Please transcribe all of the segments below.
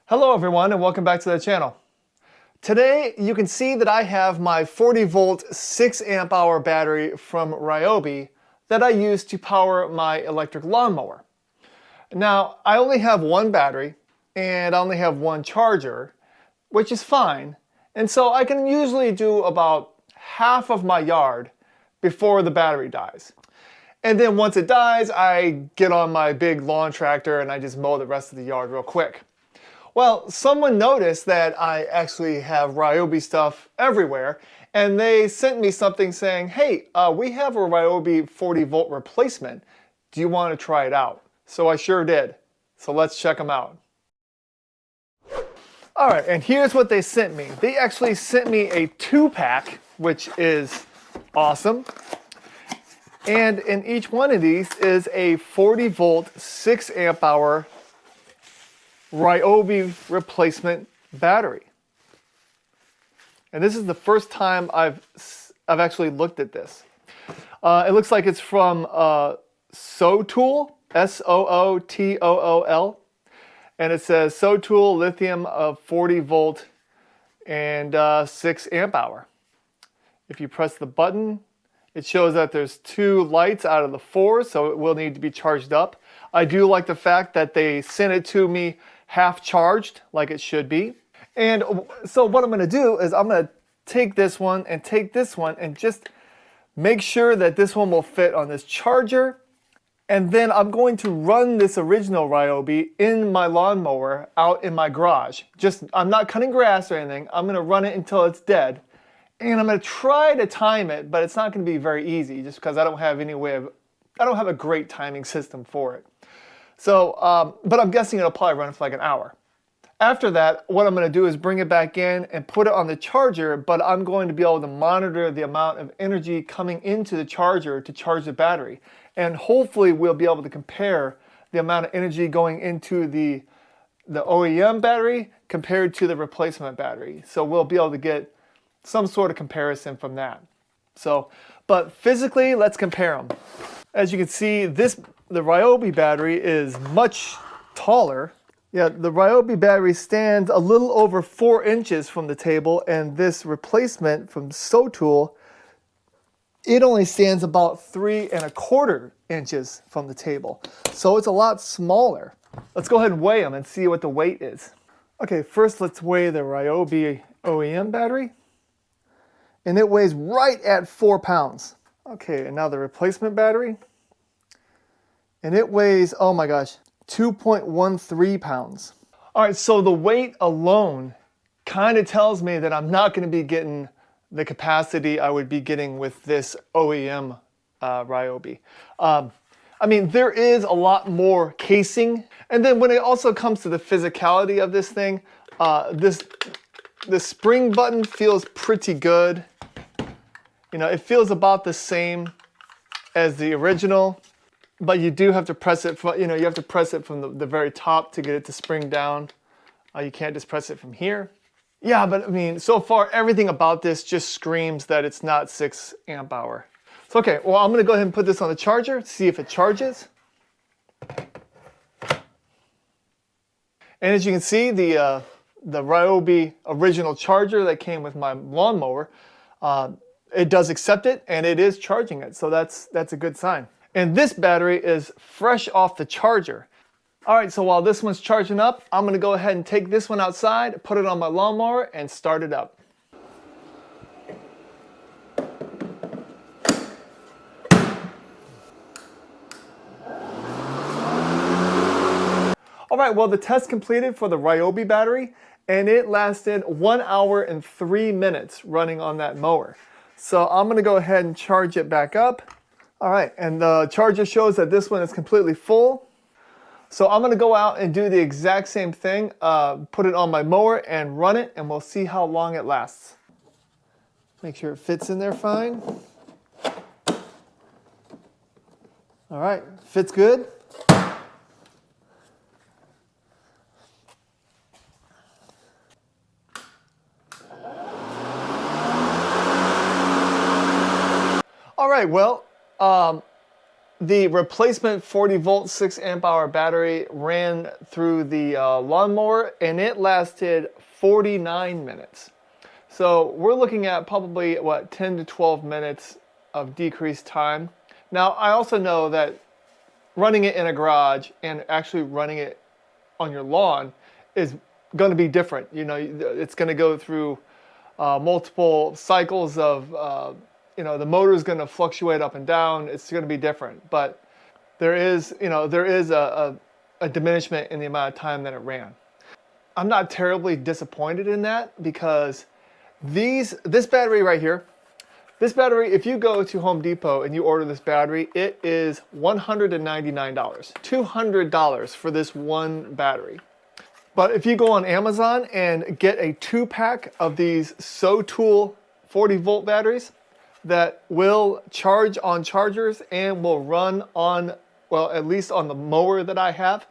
Hello everyone and welcome back to the channel. Today you can see that I have my 40 volt 6 amp hour battery from Ryobi that I use to power my electric lawnmower. Now I only have one battery and I only have one charger, which is fine, and so I can usually do about half of my yard before the battery dies. And then once it dies, I get on my big lawn tractor and I just mow the rest of the yard real quick. Well, someone noticed that I actually have Ryobi stuff everywhere, and they sent me something saying, hey, we have a Ryobi 40 volt replacement. Do you want to try it out? So I sure did. So let's check them out. All right, and here's what they sent me. They actually sent me a 2-pack, which is awesome. And in each one of these is a 40 volt 6 amp hour Ryobi replacement battery. And this is the first time I've actually looked at this. It looks like it's from SooTool, SooTool, and it says SooTool lithium of 40 volt and 6 amp hour. If you press the button, it shows that there's 2 lights out of the 4, so it will need to be charged up. I do like the fact that they sent it to me half charged, like it should be. And so what I'm going to do is I'm going to take this one and just make sure that this one will fit on this charger. And then I'm going to run this original Ryobi in my lawnmower out in my garage. I'm not cutting grass or anything. I'm going to run it until it's dead. And I'm going to try to time it, but it's not going to be very easy just because I don't have a great timing system for it. So, but I'm guessing it'll probably run for like an hour. After that, what I'm going to do is bring it back in and put it on the charger, but I'm going to be able to monitor the amount of energy coming into the charger to charge the battery. And hopefully we'll be able to compare the amount of energy going into the OEM battery compared to the replacement battery. So we'll be able to get some sort of comparison from that. So, but physically, let's compare them. As you can see, the Ryobi battery is much taller. Yeah, the Ryobi battery stands a little over 4 inches from the table, and this replacement from SooTool, it only stands about 3¼ inches from the table. So it's a lot smaller. Let's go ahead and weigh them and see what the weight is. Okay, first let's weigh the Ryobi OEM battery. And it weighs right at 4 pounds. Okay, and now the replacement battery. And it weighs, oh my gosh, 2.13 pounds. All right, so the weight alone kind of tells me that I'm not going to be getting the capacity I would be getting with this OEM Ryobi. I mean, there is a lot more casing. And then when it also comes to the physicality of this thing, the spring button feels pretty good. You know, it feels about the same as the original, but you do have to press it from, you have to press it from the very top to get it to spring down. You can't just press it from here. Yeah, but I mean, so far everything about this just screams that it's not 6 amp hour. So okay, well, I'm gonna go ahead and put this on the charger, see if it charges. And as you can see, the Ryobi original charger that came with my lawnmower, it does accept it and it is charging it, so that's a good sign. And this battery is fresh off the charger. All right, so while this one's charging up, I'm gonna go ahead and take this one outside, put it on my lawnmower and start it up. All right, well, the test completed for the Ryobi battery, and it lasted 1 hour and 3 minutes running on that mower. So I'm gonna go ahead and charge it back up. All right, and the charger shows that this one is completely full. So I'm gonna go out and do the exact same thing, put it on my mower and run it, and we'll see how long it lasts. Make sure it fits in there fine. All right, fits good. All right, well, the replacement 40 volt 6 amp hour battery ran through the lawnmower, and it lasted 49 minutes. So we're looking at probably, what, 10 to 12 minutes of decreased time. Now, I also know that running it in a garage and actually running it on your lawn is going to be different. You know, it's going to go through multiple cycles of, you know, the motor is going to fluctuate up and down. It's going to be different. But there is, you know, there is a diminishment in the amount of time that it ran. I'm not terribly disappointed in that, because this battery right here, this battery, if you go to Home Depot and you order this battery, it is $199, $200 for this one battery. But if you go on Amazon and get a 2-pack of these SooTool 40 volt batteries that will charge on chargers and will run on, well, at least on the mower that I have,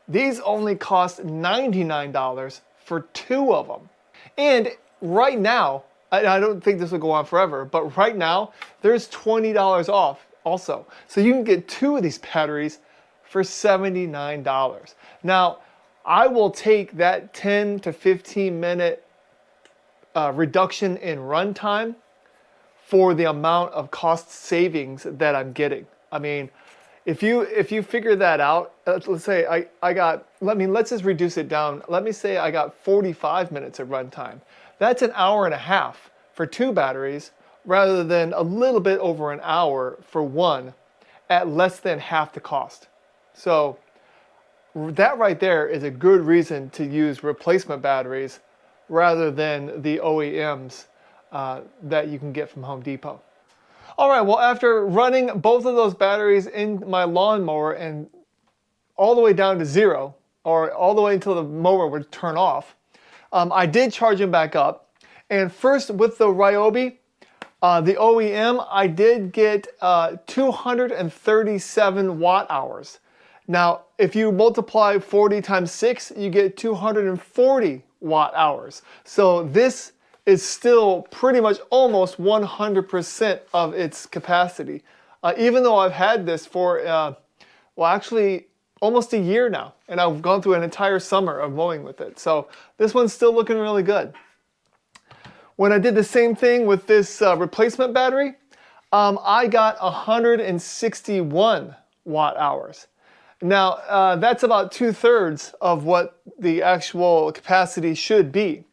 these only cost $99 for 2 of them. And right now, I don't think this will go on forever, but right now, there's $20 off also. So you can get 2 of these batteries for $79. Now, I will take that 10 to 15 minute reduction in runtime for the amount of cost savings that I'm getting. I mean, if you figure that out, let's say let's just reduce it down. Let me say I got 45 minutes of runtime. That's an hour and a half for 2 batteries, rather than a little bit over an hour for 1 at less than half the cost. So that right there is a good reason to use replacement batteries rather than the OEMs that you can get from Home Depot. All right, well, after running both of those batteries in my lawnmower and all the way down to 0, or all the way until the mower would turn off, I did charge them back up. And first, with the Ryobi, the OEM, I did get 237 watt hours. Now, if you multiply 40 times 6, you get 240 watt hours. So this is still pretty much almost 100% of its capacity. Even though I've had this for, well, actually almost a year now, and I've gone through an entire summer of mowing with it. So this one's still looking really good. When I did the same thing with this replacement battery, I got 161 watt hours. Now, that's about 2/3 of what the actual capacity should be.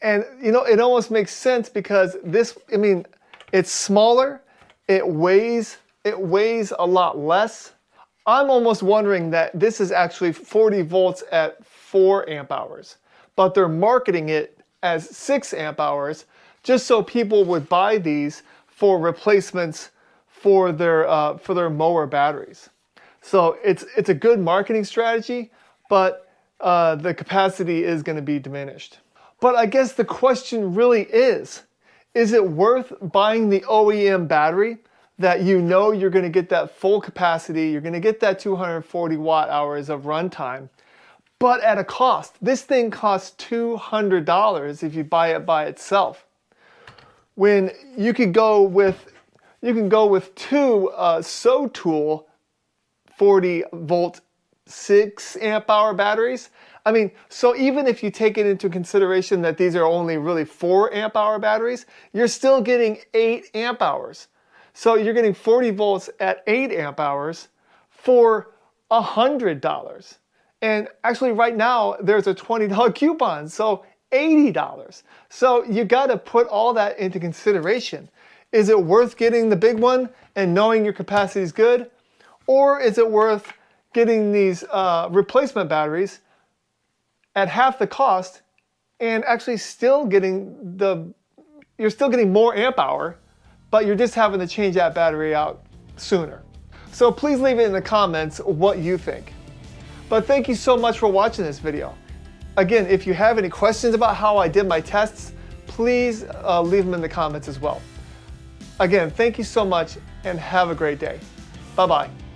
And, you know, it almost makes sense, because this, I mean, it's smaller, it weighs a lot less. I'm almost wondering that this is actually 40 volts at 4 amp hours, but they're marketing it as 6 amp hours just so people would buy these for replacements for their mower batteries. So it's a good marketing strategy, but the capacity is going to be diminished. But I guess the question really is it worth buying the OEM battery that you know you're going to get that full capacity, you're going to get that 240 watt hours of runtime, but at a cost? This thing costs $200 if you buy it by itself, when you could go with 2 SooTool 40 volt 6 amp hour batteries. I mean, so even if you take it into consideration that these are only really 4 amp hour batteries, you're still getting 8 amp hours. So you're getting 40 volts at 8 amp hours for $100. And actually right now there's a $20 coupon, so $80. So you got to put all that into consideration. Is it worth getting the big one and knowing your capacity is good? Or is it worth getting these replacement batteries at half the cost and actually still getting you're still getting more amp hour, but you're just having to change that battery out sooner? So please leave it in the comments what you think. But thank you so much for watching this video. Again, if you have any questions about how I did my tests, please leave them in the comments as well. Again, thank you so much and have a great day. Bye-bye.